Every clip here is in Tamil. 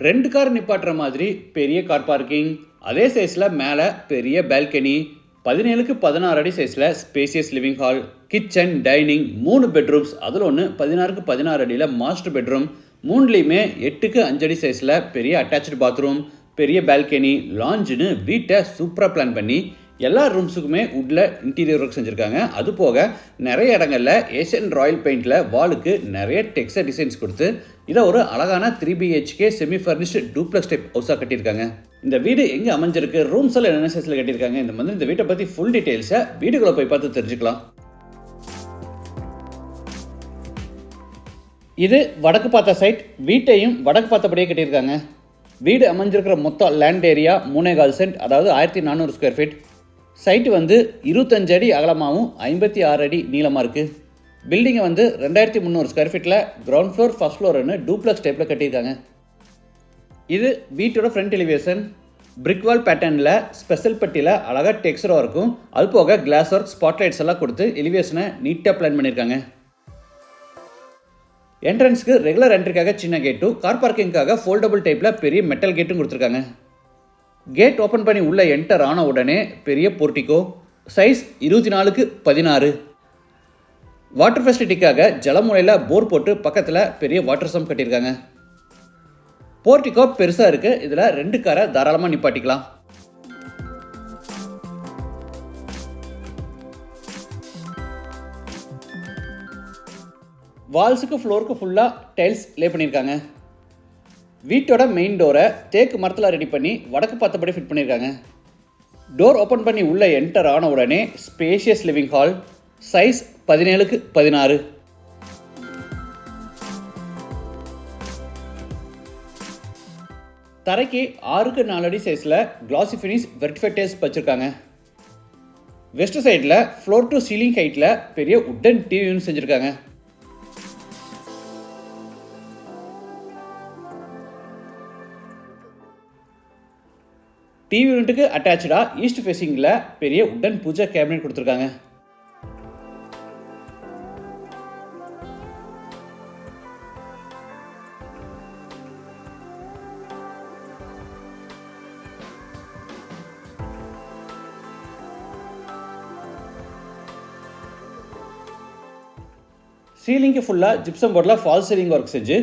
2 கார் நிப்பாட்டுற மாதிரி பெரிய கார் பார்க்கிங், அதே சைஸில் மேலே பெரிய பால்கனி, 17க்கு 16 அடி சைஸில் spacious living hall, kitchen, dining, 3 bedrooms, அதில் ஒன்று 16க்கு 16 அடியில் மாஸ்டர் பெட்ரூம், 3லேயுமே 8க்கு 5 அடி சைஸில் பெரிய அட்டாச்சு பாத்ரூம், பெரிய பால்கனி, லாஞ்சுன்னு வீட்டை சூப்பராக பிளான் பண்ணி எல்லா ரூம்ஸுக்குமே வுட்டில் இன்டீரியர் ஒர்க் செஞ்சுருக்காங்க. அது போக நிறைய இடங்களில் ஏஷியன் ராயல் பெயிண்டில் வாலுக்கு நிறைய டெக்ஸ்டர் டிசைன்ஸ் கொடுத்து இதை ஒரு அழகான 3BHK semi furnished duplex type ஹவுஸாக கட்டியிருக்காங்க. இந்த வீடு எங்கே அமைஞ்சிருக்கு, ரூம்ஸ் எல்லாம் என்னென்ன சைஸில் கட்டியிருக்காங்க, இந்த வீட்டை பற்றி ஃபுல் டீட்டெயில்ஸை வீடுகளை போய் பார்த்து தெரிஞ்சுக்கலாம். இது வடக்கு பார்த்த சைட். வீட்டையும் வடக்கு பார்த்தபடியே கட்டியிருக்காங்க. வீடு அமைஞ்சிருக்கிற மொத்தம் லேண்ட் ஏரியா 3.25 சென்ட், அதாவது 1400 ஸ்கொயர் ஃபீட். சைட்டு 25 அடி அகலமாகவும் 56 அடி நீளமாக இருக்குது. பில்டிங்கை 2300 ஸ்கொயர் ஃபீட்டில் கிரவுண்ட் ஃப்ளோர் ஃபர்ஸ்ட் ஃப்ளோர்னு டூப்ளெக்ஸ் டைப்பில் கட்டியிருக்காங்க. இது வீட்டோட ஃப்ரண்ட் எலிவேஷன். பிரிக் வால் பேட்டர்னில் ஸ்பெஷல் பட்டியில் அழகாக டெக்ஸ்டராக இருக்கும். அது போக கிளாஸ் ஒர்க், ஸ்பாட்லைட்ஸ் எல்லாம் கொடுத்து எலிவேஷனை நீட்டாக பிளான் பண்ணியிருக்காங்க. என்ட்ரன்ஸ்க்கு ரெகுலர் என்ட்ரிக்காக சின்ன கேட்டும், கார் பார்க்கிங்காக ஃபோல்டபுள் டைப்பில் பெரிய மெட்டல் கேட்டும் கொடுத்துருக்காங்க. கேட் ஓப்பன் பண்ணி உள்ளே என்டர் ஆன உடனே பெரிய போர்ட்டிகோ, சைஸ் 24க்கு 16. வாட்டர் ஃபெசிலிட்டிக்காக ஜலமுனையில் போர் போட்டு பக்கத்தில் பெரிய வாட்டர் சம்ப் கட்டியிருக்காங்க. போர்ட்டிகோ பெருசாக இருக்குது. இதில் 2 காரை தாராளமாக நிப்பாட்டிக்கலாம். வால்ஸுக்கு ஃப்ளோருக்கு ஃபுல்லாக டைல்ஸ் லே பண்ணியிருக்காங்க. வீட்டோட மெயின் டோரை தேக்கு மரத்தில் ரெடி பண்ணி வடக்கு பார்த்தபடி ஃபிட் பண்ணியிருக்காங்க. டோர் ஓப்பன் பண்ணி உள்ளே என்டர் ஆன உடனே ஸ்பேஷியஸ் லிவிங் ஹால், சைஸ் 17க்கு 16. தரைக்கு 6க்கு 4 அடி சைஸில் கிளாசி ஃபினிஷ் வெர்டிஃபைட் டைல்ஸ் வச்சுருக்காங்க. வெஸ்ட் சைடில் ஃப்ளோர் டு சீலிங் ஹைட்டில் பெரிய உட்டன் டிவி யூனிட் செஞ்சுருக்காங்க. டிவி யூனிட்டுக்கு அட்டாச்சாக ஈஸ்ட் ஃபேஸிங்கில் பெரிய உட்டன் பூஜா கேபினெட் கொடுத்துருக்காங்க. சீலிங்கு ஃபுல்லாக ஜிப்சம் போர்டில் ஃபால் சீலிங் ஒர்க் செஞ்சு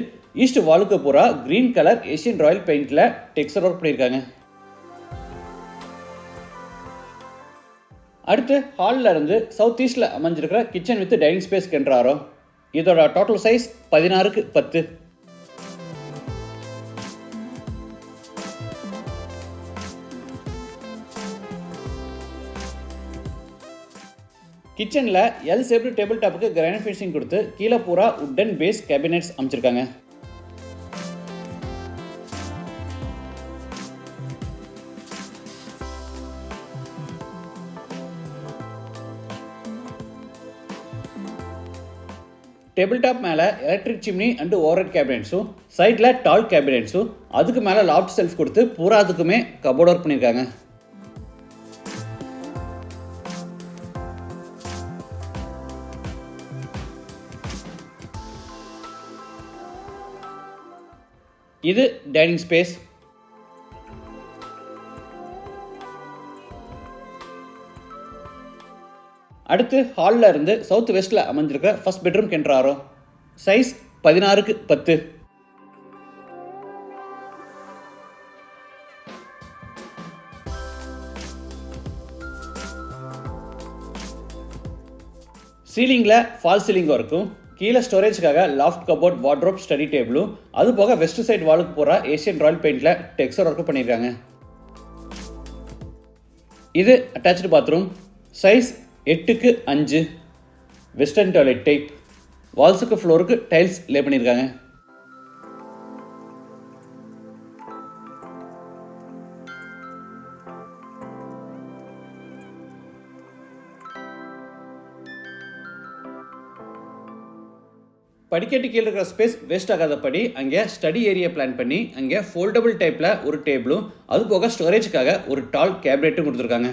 ஈஸ்ட் வாலுக்கு பூரா க்ரீன் கலர் ஏஷியன் ராயல் பெயிண்டில் டெக்ஸ்டர் ஒர்க் பண்ணியிருக்காங்க. அடுத்து ஹாலில் இருந்து சவுத் ஈஸ்டில் அமைஞ்சிருக்கிற கிச்சன் வித் டைனிங் ஸ்பேஸ் கென்றாரோ. இதோட டோட்டல் சைஸ் 16க்கு 10. கிச்சனில் எல் ஷேப்டு டேபிள் டாப்புக்கு கிரானைட் ஃபினிஷிங் கொடுத்து கீழே பூரா உட்டன் பேஸ் கேபினெட்ஸ் அமைச்சிருக்காங்க. டேபிள் டாப் மேலே எலக்ட்ரிக் சிம்னி அண்டு ஓவர்ஹெட் கேபினெட்ஸும், சைடில் டால் கேபினெட்ஸும், அதுக்கு மேலே லாஃப்ட் செல்ஃப் கொடுத்து பூராத்துக்குமே கபோர்ட் ஒர்க் பண்ணியிருக்காங்க. இது டைனிங் ஸ்பேஸ். அடுத்து ஹாலில் இருந்து சவுத் வெஸ்ட்டில் அமைஞ்சிருக்க ஃபர்ஸ்ட் பெட்ரூம் கென்றாரோ. சைஸ் 16க்கு 10. சீலிங்கில் ஃபால் சீலிங் ஒர்க்கும், கீழே ஸ்டோரேஜ்க்காக லாஃப்ட் கபோர்ட், வார்ட்ரோப், ஸ்டடி டேபிளும், அது போக வெஸ்ட் சைடு வாலுக்கு போகிற ஏஷியன் ராயல் பெயிண்டில் டெக்ஸ்டர் ஒர்க் பண்ணியிருக்காங்க. இது அட்டாச்சு பாத்ரூம், சைஸ் 8க்கு 5. Western toilet type. வால்ஸுக்கு ஃப்ளோருக்கு டைல்ஸ் லே பண்ணியிருக்காங்க. படிக்கட்டு கீழே இருக்கிற ஸ்பேஸ் வேஸ்ட் ஆகாதபடி அங்கே ஸ்டடி ஏரியா பிளான் பண்ணி அங்கே ஃபோல்டபுள் டைப்பில் ஒரு டேபிளும், அது போக ஸ்டோரேஜுக்காக ஒரு டால் கேபினெட்டும் கொடுத்துருக்காங்க.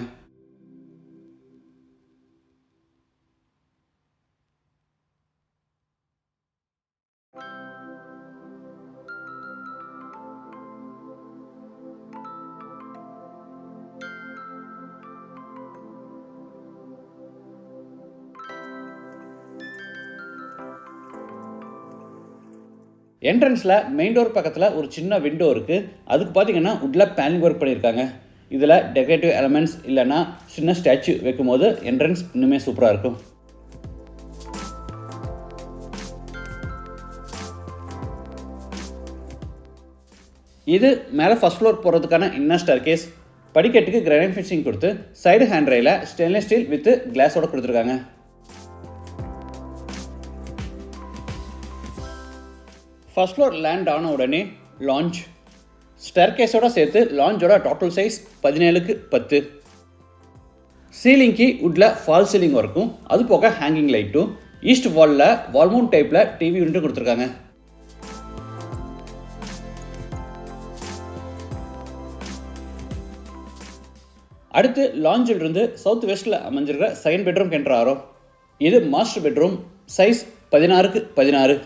என்ட்ரன்ஸில் மெயின் டோர் பக்கத்தில் ஒரு சின்ன விண்டோ இருக்குது. அதுக்கு பார்த்தீங்கன்னா வுட்டில் பேனலிங் ஒர்க் பண்ணியிருக்காங்க. இதில் டெக்கரேட்டிவ் எலமெண்ட்ஸ் இல்லைன்னா சின்ன ஸ்டாச்சு வைக்கும்போது என்ட்ரன்ஸ் இன்னுமே சூப்பராக இருக்கும். இது மேலே ஃபர்ஸ்ட் ஃப்ளோர் போகிறதுக்கான இன்னர் ஸ்டேர்கேஸ். படிக்கட்டுக்கு கிரானைட் ஃபினிஷிங் கொடுத்து சைடு ஹேண்ட் ரயில ஸ்டெயின்லெஸ் ஸ்டீல் வித் கிளாஸோட கொடுத்துருக்காங்க. ஃபர்ஸ்ட் ஃப்ளோர் லேண்ட் ஆன உடனே லான்ச். ஸ்டேர்கேஸோட சேர்த்து லான்ச்சோட டோட்டல் சைஸ் 17x10. சீலிங்க்கு வுட்டில் ஃபால் சீலிங் ஒர்க்கும் அது போக ஹேங்கிங் லைட்டும் ஈஸ்ட் வாலில் வால்மவுண்ட் டைப்பில் டிவி யூனிட்டும் கொடுத்துருக்காங்க. அடுத்து லாஞ்சில் இருந்து சவுத் வெஸ்ட்டில் அமைஞ்சிருக்கிற செகண்ட் பெட்ரூம் என்டர் ஆகிறோம். இது மாஸ்டர் பெட்ரூம், சைஸ் 16x16.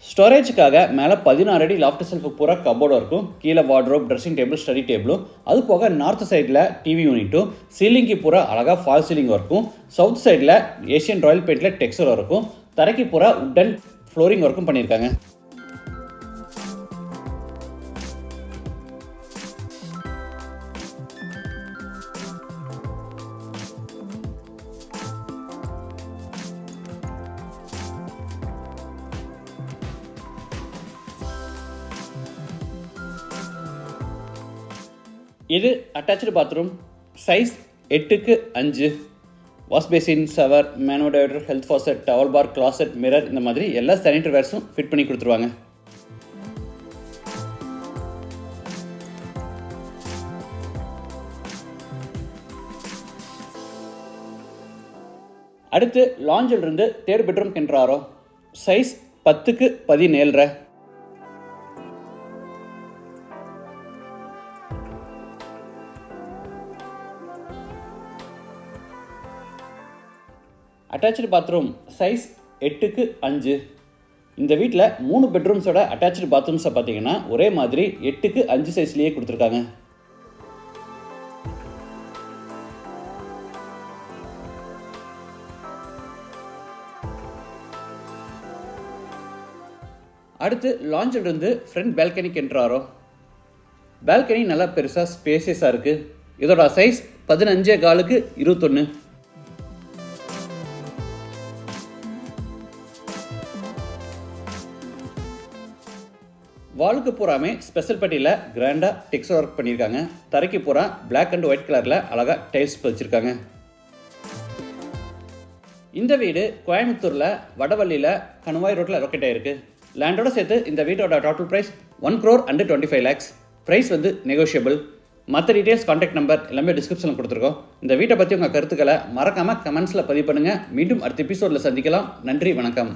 ஸ்டோரேஜுக்காக மேலே 16 அடி லாஃப்ட் செல்ஃபு பூரா கபோர்டும் இருக்கும். கீழே வார்ட்ரோப், ட்ரெஸ்ஸிங் டேபிள், ஸ்டடி டேபிளும் அது போக நார்த் சைடில் டிவி யூனிட்டும் சீலிங்க்கு பூரா அழகாக ஃபால் சீலிங் ஒர்க்கும் சவுத் சைடில் ஏஷியன் ராயல் பெயிண்டில் டெக்ஸ்சர் ஒர்க்கும் தரைக்கு பூரா வுட்டன் ஃப்ளோரிங் ஒர்க்கும் பண்ணியிருக்காங்க. இது attach bathroom, size 8x5. Wash basin, shower, manual diverter, health faucet, towel bar, closet, mirror இந்த மாதிரி எல்லா சானிட்டரி வேர்ஸும் ஃபிட் பண்ணி கொடுத்துருவாங்க. அடுத்து லாஞ்சில் இருந்து தேர்ட் பெட்ரூம் என்டர் ஆகிறோம். Size 10x17. Attach bathroom, size 8x5. இந்த வீட்டில் 3 பெட்ரூம்ஸோட அட்டாச்சு பாத்ரூம்ஸை பார்த்தீங்கன்னா ஒரே மாதிரி 8x5 சைஸ்லேயே கொடுத்துருக்காங்க. அடுத்து லாஞ்சில் இருந்து ஃப்ரண்ட் பால்கனிக்கு என்டர் ஆகிறோம். பால்கனி நல்லா பெருசாக ஸ்பேசியஸாக இருக்குது. இதோட சைஸ் 15x21. வாலுக்கு பூராமே ஸ்பெஷல் பட்டியில் கிராண்டாக டெக்ஸ்சர் ஒர்க் பண்ணியிருக்காங்க. தரைக்கு பூரா பிளாக் அண்ட் ஒயிட் கலரில் அழகாக டைல்ஸ் பதிச்சிருக்காங்க. இந்த வீடு கோயம்புத்தூரில் வடவள்ளியில் கணுவாய் ரோட்டில் லொக்கேட் ஆகிருக்கு. லேண்டோட சேர்த்து இந்த வீட்டோட total price 1,25 lakhs. Price negotiable. மற்ற டீட்டெயில்ஸ், கான்டாக்ட் நம்பர் எல்லாமே டிஸ்கிரிப்ஷனில் கொடுத்துருக்கோம். இந்த வீட்டை பற்றி உங்கள் கருத்துக்களை மறக்காமல் கமெண்ட்ஸில் பதிவு பண்ணுங்கள். மீண்டும் அடுத்த எபிசோடில் சந்திக்கலாம். நன்றி, வணக்கம்.